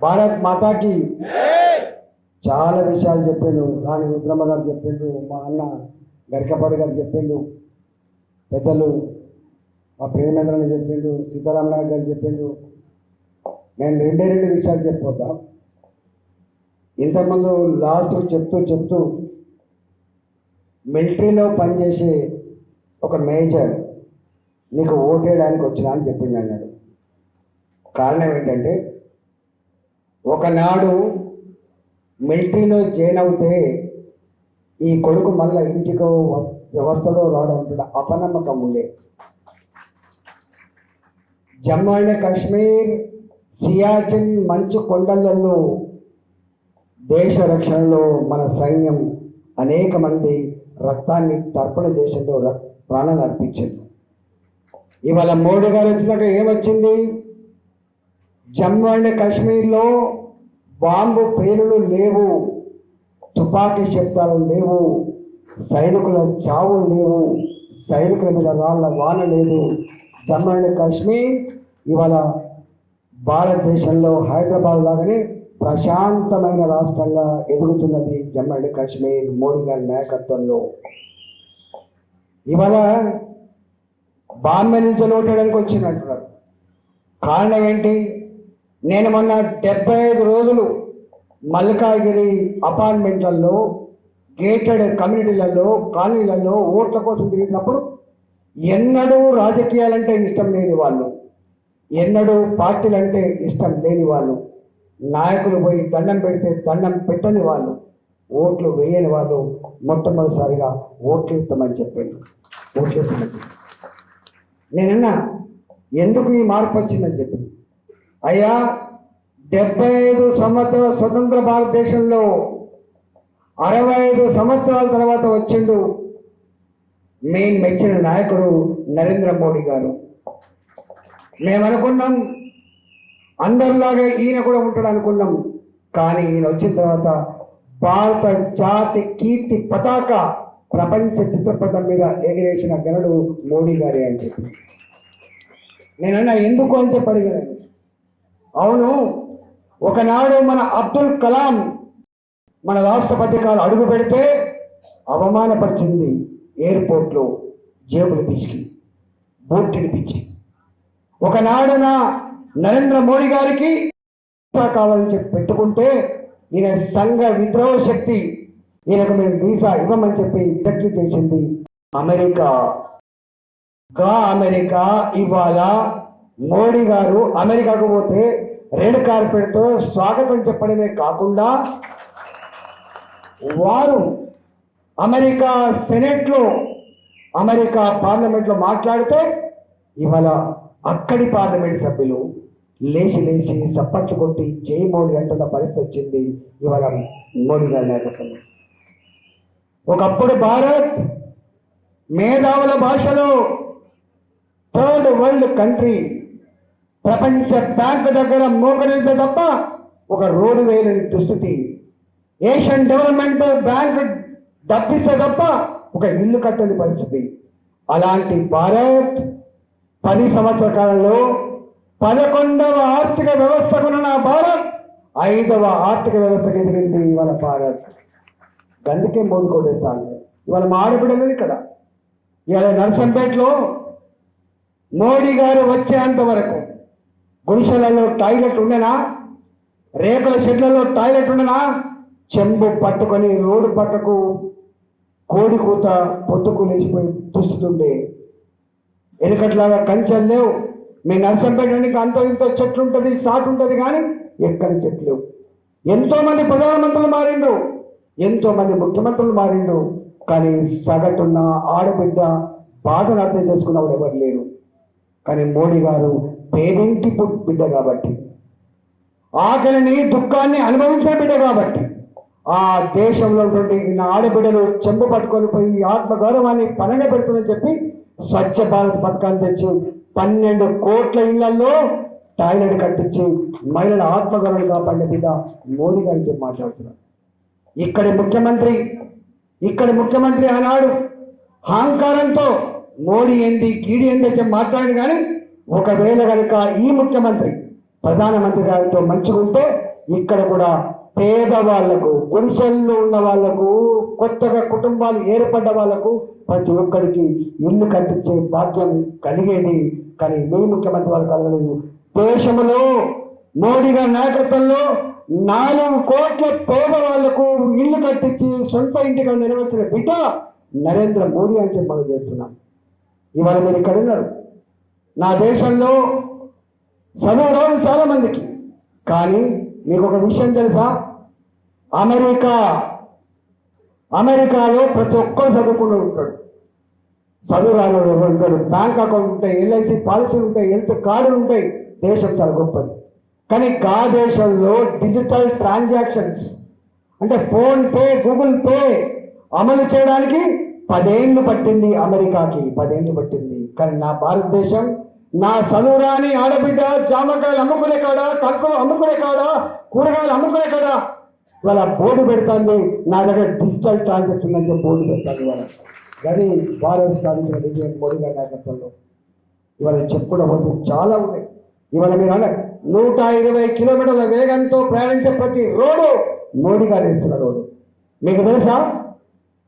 భారత్ మాతాకి చాలా విషయాలు చెప్పిండు. రాణి రుద్రమ్మ గారు చెప్పిండు, మా అన్న గరికపాటి గారు చెప్పిండు, పెద్దలు మా ప్రేమేంద్రని చెప్పిండు, సీతారాం నాయక్ గారు చెప్పిండు. నేను రెండు విషయాలు చెప్పిపోతా. ఇంతకుముందు లాస్ట్ చెప్తూ మిలిటరీలో పనిచేసే ఒక మేజర్ నీకు ఓటేయడానికి వచ్చినా అని చెప్పింది అన్నాడు. కారణం ఏంటంటే ఒకనాడు మిలిటరీలో జాయిన్ అవుతే ఈ కొడుకు మళ్ళీ ఇంటికో వ్యవస్థలో రావడం అపనమ్మకం ఉండే. జమ్మూ అండ్ కాశ్మీర్ సియాచిన్ మంచు కొండలలో దేశ రక్షణలో మన సైన్యం అనేక మంది రక్తాన్ని తర్పణ దేశంలో ప్రాణాలు అర్పించారు. ఇవాళ మోడీ గారు వచ్చినాక ఏమొచ్చింది? జమ్మూ అండ్ కాశ్మీర్లో బాంబు పేలులు లేవు, తుపాకీ శబ్దాలు లేవు, సైనికుల చావులు లేవు, సైనికుల మీద రాళ్ళ వాన లేదు. జమ్మూ అండ్ కాశ్మీర్ ఇవాళ భారతదేశంలో హైదరాబాద్ లాగానే ప్రశాంతమైన రాష్ట్రంగా ఎదుగుతున్నది జమ్మూ అండ్ కాశ్మీర్ మోడీ గారి నాయకత్వంలో. ఇవాళ బాంబే నుంచి ఓటేయడానికి వచ్చినట్టున్నారు. కారణం ఏంటి? నేను మొన్న 75 రోజులు మల్కాగిరి అపార్ట్మెంట్లలో, గేటెడ్ కమ్యూనిటీలలో, కాలనీలలో ఓట్ల కోసం తిరిగినప్పుడు ఎన్నడూ రాజకీయాలంటే ఇష్టం లేని వాళ్ళు, ఎన్నడూ పార్టీలంటే ఇష్టం లేని వాళ్ళు, నాయకులు పోయి దండం పెడితే దండం పెట్టని వాళ్ళు, ఓట్లు వేయని వాళ్ళు మొట్టమొదటిసారిగా ఓట్లు ఇస్తామని చెప్పారు. ఓట్లు ఇస్తామని చెప్పి నేనన్నా ఎందుకు ఈ మార్పు వచ్చిందని చెప్పి, అయ్యా 75 సంవత్సరాల స్వతంత్ర భారతదేశంలో 65 సంవత్సరాల తర్వాత వచ్చిండు మేము మెచ్చిన నాయకుడు నరేంద్ర మోడీ గారు. మేమనుకున్నాం అందరిలాగే ఈయన కూడా ఉంటాడు అనుకున్నాం. కానీ ఈయన వచ్చిన తర్వాత భారత జాతి కీర్తి పతాక ప్రపంచ చిత్రపటం మీద ఎగిరేసిన గనుడు మోడీ గారి అని చెప్పి నేనన్నా ఎందుకు అని చెప్పి అడిగాను. అవును, ఒకనాడు మన అబ్దుల్ కలాం మన రాష్ట్రపతి కాలు అడుగు పెడితే అవమానపరిచింది ఎయిర్పోర్ట్లో, జేబులు పిసికి బూట్ పిచ్చి. ఒకనాడున నరేంద్ర మోడీ గారికి కావాలని చెప్పి పెట్టుకుంటే ఈయన సంఘ విద్రోహ శక్తి, ఈయనకు మేము వీసా ఇవ్వమని చెప్పి విజ్ఞప్తి చేసింది అమెరికా. అమెరికా ఇవాళ మోడీ గారు అమెరికాకు పోతే రెడ్ కార్పెట్తో స్వాగతం చెప్పడమే కాకుండా వారు అమెరికా సెనెట్లో, అమెరికా పార్లమెంట్లో మాట్లాడితే ఇవాళ అక్కడి పార్లమెంట్ సభ్యులు లేచి సప్పట్లు కొట్టి జై మోడీ అంటున్న పరిస్థితి వచ్చింది ఇవాళ మోడీ గారి నాయకత్వంలో. ఒకప్పుడు భారత్ మేధావుల భాషలో థర్డ్ వరల్డ్ కంట్రీ, ప్రపంచ బ్యాంక్ దగ్గర మోకరిస్తే తప్ప ఒక రోడ్డు వేయలేని దుస్థితి, ఏషియన్ డెవలప్మెంట్ బ్యాంక్ డబ్బిస్తే తప్ప ఒక ఇల్లు కట్టని పరిస్థితి. అలాంటి భారత్ 10 సంవత్సరాల కాలంలో 11వ ఆర్థిక వ్యవస్థకున్న భారత్ 5వ ఆర్థిక వ్యవస్థకు ఎదిగింది ఇవాళ భారత్. అందుకే మోడీ కోటేస్తాను. ఇవాళ మా ఆడబిడ్డలు ఇక్కడ ఇవాళ నర్సంపేటలో మోడీ గారు వచ్చేంత వరకు గుడిసెలలో టాయిలెట్ ఉండేనా, రేకుల షెడ్లలో టాయిలెట్ ఉండనా, చెంబు పట్టుకొని రోడ్డు పక్కకు కోడి కూత పొద్దుకు లేచిపోయి దుస్తుండే. ఎనకట్లాగా కంచెలు లేవు. మీ నర్సంపేట అంతో ఇంతో చెట్లు ఉంటుంది, సాటు ఉంటుంది, కానీ ఎక్కడ చెట్లు లేవు. ఎంతోమంది ప్రధానమంత్రులు మారిండు, ఎంతోమంది ముఖ్యమంత్రులు మారిండు, కానీ సగటున్న ఆడబిడ్డ బాధను అర్థం చేసుకున్న వాళ్ళు ఎవరు లేరు. కానీ మోడీ గారు పేదింటి బిడ్డ కాబట్టి, ఆకలిని దుఃఖాన్ని అనుభవించిన బిడ్డ కాబట్టి, ఆ దేశంలో ఉన్నటువంటి నా ఆడబిడ్డలు చెంబు పట్టుకొని పోయి ఆత్మగౌరవాన్ని పనంగా పెడుతుందని చెప్పి స్వచ్ఛ భారత్ పథకాన్ని తెచ్చి 12 కోట్ల ఇళ్లలో టాయిలెట్ కట్టించి మహిళల ఆత్మగౌరవం కాపాడిన బిడ్డ మోడీ గారి చెప్పి మాట్లాడుతున్నారు. ఇక్కడి ముఖ్యమంత్రి ఆనాడు అహంకారంతో మోడీ ఏంది కీడి ఏంది చెప్పి మాట్లాడి, కానీ ఒకవేళ కనుక ఈ ముఖ్యమంత్రి ప్రధానమంత్రి గారితో మంచిగా ఉంటే ఇక్కడ కూడా పేదవాళ్లకు, గుడిసెల్లో ఉన్న వాళ్లకు, కొత్తగా కుటుంబాలు ఏర్పడ్డ వాళ్లకు ప్రతి ఒక్కరికి ఇల్లు కట్టించే భాగ్యం కలిగేది. కానీ మీ ముఖ్యమంత్రి వాళ్ళు కలగలేదు. దేశంలో మోడీ గారి నాయకత్వంలో 4 కోట్ల పేదవాళ్లకు ఇల్లు కట్టించి సొంత ఇంటిగా నెరవేర్చిన బిడ్డ నరేంద్ర మోడీ అని చెప్పి మనం చేస్తున్నాం. ఇవాళ మీరు ఇక్కడ ఉన్నారు. నా దేశంలో చదువు రాదు చాలా మందికి. కానీ మీకు ఒక విషయం తెలుసా? అమెరికాలో ప్రతి ఒక్కరు చదువుకుని ఉంటాడు. చదువు రానివాడు ఉంటాడు. బ్యాంక్ అకౌంట్ ఉంటాయి, ఎల్ఐసి పాలసీలు ఉంటాయి, హెల్త్ కార్డులు ఉంటాయి. దేశం చాలా గొప్పది. కానీ ఆ దేశంలో డిజిటల్ ట్రాన్సాక్షన్స్ అంటే ఫోన్పే, గూగుల్ పే అమలు చేయడానికి 10 ఏళ్ళు పట్టింది. అమెరికాకి 10 ఏళ్ళు పట్టింది. కానీ నా భారతదేశం, నా చదువురాని ఆడబిడ్డ జామకాయలు అమ్ముకునే కాడ, కలుపులు అమ్ముకునే కాడ, కూరగాయలు అమ్ముకునే కాడ ఇవాళ బోర్డు పెడుతుంది. నా దగ్గర డిజిటల్ ట్రాన్సాక్షన్ అని చెప్పి బోర్డు పెడతాను. ఇవాళ కానీ భారత్ సాధించిన విజయం మోడీ గారి నాయకత్వంలో. ఇవాళ చెప్పుకోవడం పోతే చాలా ఉన్నాయి. ఇవాళ మీరు అన్న 120 కిలోమీటర్ల వేగంతో ప్రయాణించే ప్రతి రోడ్డు మోడీ గారు వేస్తున్న రోడ్డు. మీకు తెలుసా?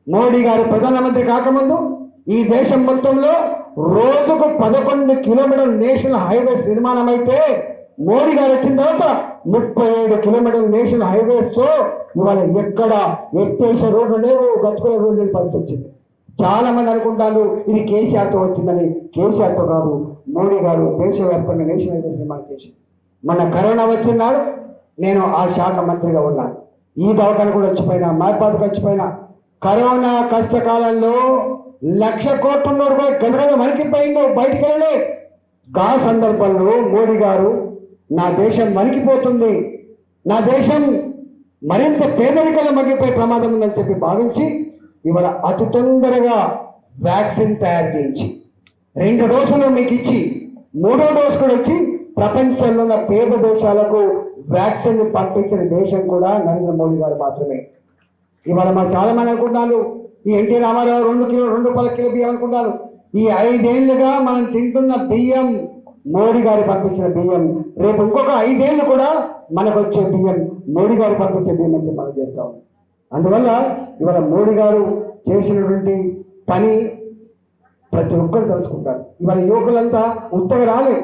మోడీ గారు ప్రధానమంత్రి కాకముందు ఈ దేశం మొత్తంలో రోజుకు 11 కిలోమీటర్ల నేషనల్ హైవేస్ నిర్మాణం అయితే, మోడీ గారు వచ్చిన తర్వాత 37 కిలోమీటర్ల నేషనల్ హైవేస్తో ఇవాళ ఎక్కడ ఎత్తేసే రోడ్లు లేవు, గతుకుల రోడ్లు లేని పరిస్థితి వచ్చింది. చాలా మంది అనుకుంటారు ఇది కేసీఆర్తో వచ్చిందని. కేసీఆర్తో కాదు, మోడీ గారు దేశవ్యాప్తంగా నేషనల్ హైవేస్ నిర్మాణం చేసి. మన కరోనా వచ్చినాడు, నేను ఆ శాఖ మంత్రిగా ఉన్నాను. ఈ దవాఖాన కూడా వచ్చిపోయినా, మైపాత్కి వచ్చిపోయినా. కరోనా కష్టకాలంలో 1,00,000 కోట్ల రూపాయలు గజగజ వణికిపోయిందో, బయటికి వెళ్ళలే. గా సందర్భంలో మోడీ గారు నా దేశం వణికిపోతుంది, నా దేశం మరింత పేదరికంలో మగ్గిపోయే ప్రమాదం ఉందని చెప్పి భావించి ఇవాళ అతి తొందరగా వ్యాక్సిన్ తయారు చేయించి 2 డోసులు మీకు ఇచ్చి 3వ డోసు కూడా ఇచ్చి ప్రపంచంలో ఉన్న పేద దేశాలకు వ్యాక్సిన్ పంపించిన దేశం కూడా నరేంద్ర మోడీ గారు మాత్రమే. ఇవాళ మా చాలా మంది అనుకుంటారు ఈ ఎన్టీ రామారావు 2 రూపాయల కిలో బియ్యం అనుకుంటారు. ఈ 5 ఏళ్లుగా మనం తింటున్న బియ్యం మోడీ గారు పంపించిన బియ్యం. రేపు ఇంకొక 5 ఏళ్ళు కూడా మనకు వచ్చే బియ్యం మోడీ గారు పంపించే బియ్యం అని చెప్పి మనం చేస్తాం. అందువల్ల ఇవాళ మోడీ గారు చేసినటువంటి పని ప్రతి ఒక్కరు తెలుసుకుంటారు. ఇవాళ యువకులంతా ఉత్తగా రాలే,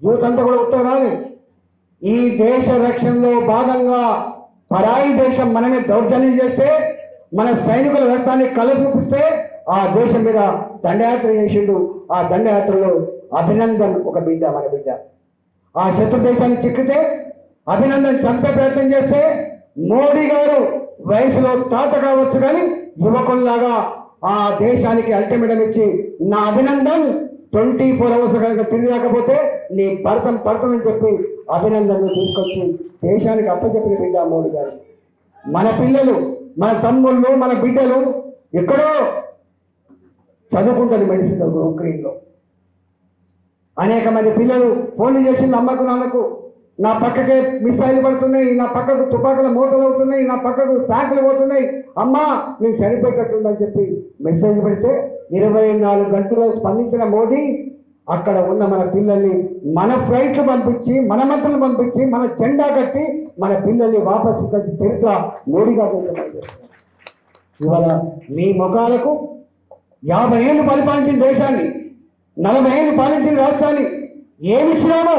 యూత్ అంతా కూడా ఉత్తగా రాలే. ఈ దేశ రక్షణలో భాగంగా పరాయి దేశం మనమే దౌర్జన్యం చేస్తే, మన సైనికుల రక్తాన్ని కళ్ళ చూపిస్తే ఆ దేశం మీద దండయాత్ర చేసిండు. ఆ దండయాత్రలో అభినందన్ ఒక బిడ్డ, మన బిడ్డ. ఆ శత్రు దేశాన్ని చిక్కితే అభినందన్ చంపే ప్రయత్నం చేస్తే మోడీ గారు వయసులో తాత కావచ్చు కానీ యువకుల్లాగా ఆ దేశానికి అల్టిమేటం ఇచ్చి, నా అభినందన్ 24 అవర్స్ కనుక తిరిగి రాకపోతే నీ పడతామని చెప్పి అభినందన్ను తీసుకొచ్చి దేశానికి అప్పచెప్పిన బిడ్డ మోడీ గారు. మన పిల్లలు, మన తమ్ముళ్ళు, మన బిడ్డలు ఎక్కడో చదువుకుంటారు మెడిసిన్ చదువు ఉక్రెయిన్లో. అనేక మంది పిల్లలు ఫోన్లు చేసింది అమ్మకు నాన్నకు, నా పక్కకే మిసైలు పడుతున్నాయి, నా పక్కకు తుపాకుల మూతలు అవుతున్నాయి, నా పక్కకు ట్యాంకులు పోతున్నాయి, అమ్మా నేను చనిపోయేటట్టుందని చెప్పి మెసేజ్ పెడితే 24 గంటలు స్పందించిన మోడీ అక్కడ ఉన్న మన పిల్లల్ని మన ఫ్లైట్లు పంపించి, మన మంత్రులు పంపించి, మన జెండా కట్టి మన పిల్లల్ని వాపస్ తీసుకొచ్చి చరిత్ర మోడీ గారు. ఇవాళ మీ ముఖాలకు 50 ఏళ్ళు పరిపాలించిన దేశాన్ని, 40 ఏళ్ళు పాలించిన రాష్ట్రాన్ని ఏమిచ్చినాము?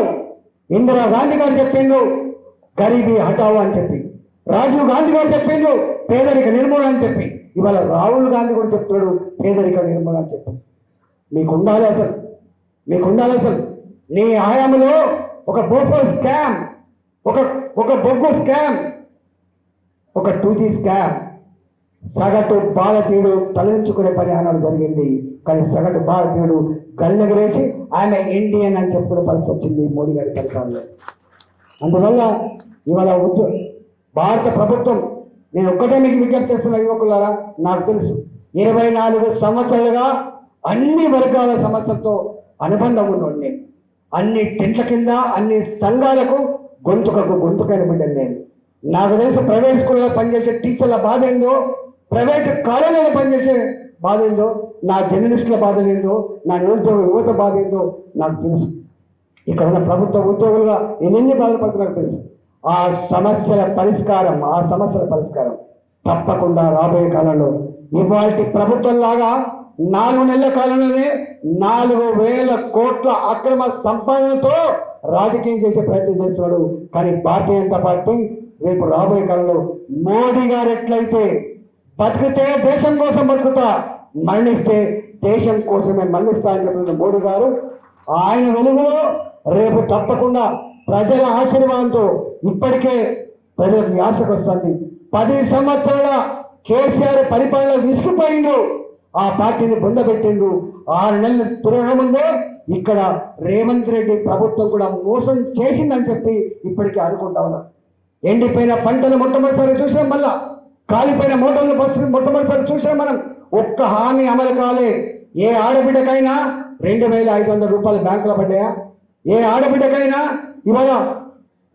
ఇందిరా గాంధీ గారు చెప్పిండు గరీబీ హటావో అని చెప్పి, రాజీవ్ గాంధీ గారు చెప్పిండు పేదరిక నిర్మూలన అని చెప్పి, ఇవాళ రాహుల్ గాంధీ కూడా చెప్తున్నాడు పేదరిక నిర్మూలన అని చెప్పి. మీకు ఉండాలి అసలు నీ ఆయాములో ఒక బోఫర్ స్కామ్, ఒక బొగ్గు స్కామ్, ఒక 2G స్కామ్, సగటు భారతీయుడు తలదించుకునే పరిహారాలు జరిగింది. కానీ సగటు భారతీయుడు గల్లెగరేసి ఆయన ఇండియన్ అని చెప్పుకునే పరిస్థితి వచ్చింది మోడీ గారి పరిపాలనలో. అందువల్ల ఇవాళ భారత ప్రభుత్వం, నేను ఒక్కటే మీకు విజ్ఞప్తి చేస్తున్న యువకులారా, నాకు తెలుసు 24 సంవత్సరాలుగా అన్ని వర్గాల సమస్యలతో అనుబంధం ఉన్నాడు నేను. అన్ని టెంట్ల కింద, అన్ని సంఘాలకు గొంతుకైన బిడ్డను నేను. నాకు తెలుసు ప్రైవేట్ స్కూల్లో పనిచేసే టీచర్ల బాధ ఏందో, ప్రైవేట్ కాలేజీలో పనిచేసే బాధ ఏందో, నా జర్నలిస్టుల బాధ ఏందో, నా నిరుద్యోగ యువత బాధ ఏందో నాకు తెలుసు. ఇక్కడ ఉన్న ప్రభుత్వ ఉద్యోగులుగా ఎన్ని బాధపడుతున్నారో తెలుసు. ఆ సమస్యల పరిష్కారం తప్పకుండా రాబోయే కాలంలో ఇవాళ ప్రభుత్వంలాగా 4 నెలల కాలంలోనే 4,000 కోట్ల అక్రమ సంపాదనతో రాజకీయం చేసే ప్రయత్నం చేస్తున్నాడు. కానీ భారతీయ జనతా పార్టీ రేపు రాబోయే కాలంలో మోడీ గారు ఎట్లయితే బతికితే దేశం కోసం బతుకుతా, మరణిస్తే దేశం కోసమే మరణిస్తా అని చెప్పిన మోడీ గారు ఆయన వెలుగులో రేపు తప్పకుండా ప్రజల ఆశీర్వాదంతో ఇప్పటికే ప్రజలకు యాసకు వస్తుంది. 10 సంవత్సరాల కేసీఆర్ పరిపాలన విసిగిపోయిండు, ఆ పార్టీని బొందబెట్టిండు. 6 నెలలు తిరగముందే ఇక్కడ రేవంత్ రెడ్డి ప్రభుత్వం కూడా మోసం చేసిందని చెప్పి ఇప్పటికీ అనుకుంటా ఉన్నారు. ఎండిపోయిన పంటలు మొట్టమొదటిసారి చూసినాం, మళ్ళా కాలిపోయిన మోటార్ల పరిస్థితి మొట్టమొదటిసారి చూసినాం మనం. ఒక్క హామీ అమలు కాలే. ఏ ఆడబిడ్డకైనా 2,500 రూపాయలు బ్యాంకులో పడ్డాయా? ఏ ఆడబిడ్డకైనా ఇవాళ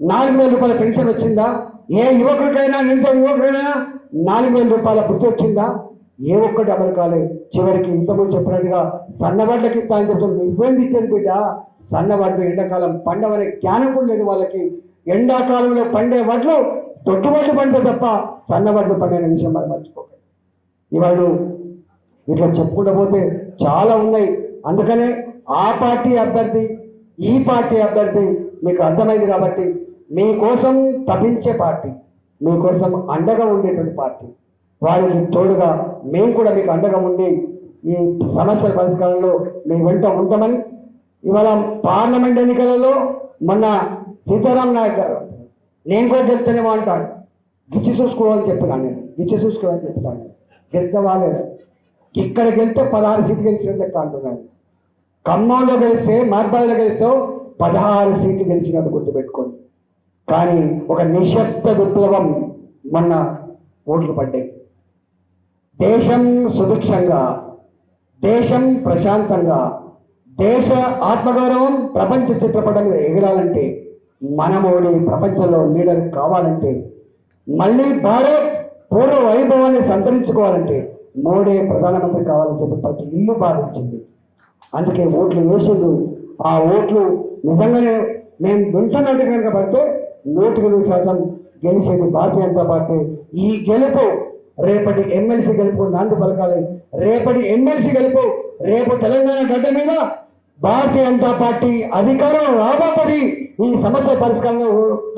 4,000 రూపాయల పెన్షన్ వచ్చిందా? ఏ యువకుడికైనా నిరుద్యోగ యువకుడైనా 4,000 రూపాయల వృత్తి వచ్చిందా? ఏ ఒక్కటి అమలు కాలే. చివరికి ఇంతకుముందు చెప్పినట్టుగా సన్నబడ్డకి ఇస్తా అని చెప్తాను. నువ్వేంది ఇచ్చేది బిడ్డ? సన్నబడ్లు ఎండాకాలం పండవనే జ్ఞానం కూడా లేదు వాళ్ళకి. ఎండాకాలంలో పండే వడ్లు దొడ్డుబడ్లు పండితే తప్ప సన్నబడ్లు పండే విషయం మనం మర్చిపోకండి. ఇవాళ ఇట్లా చెప్పుకుంటూ పోతే చాలా ఉన్నాయి. అందుకనే ఆ పార్టీ అభ్యర్థి ఈ పార్టీ అభ్యర్థి మీకు అర్థమైంది కాబట్టి మీకోసం తపించే పార్టీ, మీకోసం అండగా ఉండేటువంటి పార్టీ, వారికి తోడుగా మేము కూడా మీకు అండగా ఉండి ఈ సమస్యల పరిష్కారంలో మీ వెంట ఉంటామని. ఇవాళ పార్లమెంట్ ఎన్నికలలో మొన్న సీతారాం నాయక్ గారు నేను కూడా గెలుతానేమో అంటాడు. గిచ్చి చూసుకోవాలని చెప్పినాను నేను, గెలితే వాళ్ళే. ఇక్కడ గెలిస్తే 16 సీట్లు గెలిచినట్టు లెక్క అంటున్నాను. ఖమ్మంలో గెలిస్తే, మహబాద్లో గెలిస్తే 16 సీట్లు గెలిచినట్టు గుర్తుపెట్టుకోండి. కానీ ఒక నిశ్శబ్ద విప్లవం మొన్న ఓట్లు పడ్డాయి. దేశం సుభిక్షంగా, దేశం ప్రశాంతంగా, దేశ ఆత్మగౌరవం ప్రపంచ చిత్రపటం ఎగరాలంటే, మన మోడీ ప్రపంచంలో లీడర్ కావాలంటే, మళ్ళీ భారత్ పూర్వ వైభవాన్ని సంతరించుకోవాలంటే మోడీ ప్రధానమంత్రి కావాలని చెప్పి ప్రతి ఇల్లు భావించింది. అందుకే ఓట్లు వేసిండు. ఆ ఓట్లు నిజంగానే మేము వింటున్నట్టు కనుక పడితే 100% గెలిచేది భారతీయ జనతా పార్టీ. ఈ గెలుపు రేపటి ఎమ్మెల్సీ గెలుపు నాంది పలకాలి. రేపటి ఎమ్మెల్సీ గెలుపు రేపు తెలంగాణ గడ్డ మీద భారతీయ జనతా పార్టీ అధికారం రాబోతుంది. ఈ సమస్య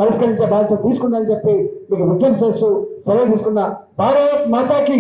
పరిష్కరించే బాధ్యత తీసుకుందని చెప్పి మీకు విజ్ఞప్తి చేస్తూ సెలవు తీసుకున్న. భారత్ మాతాకి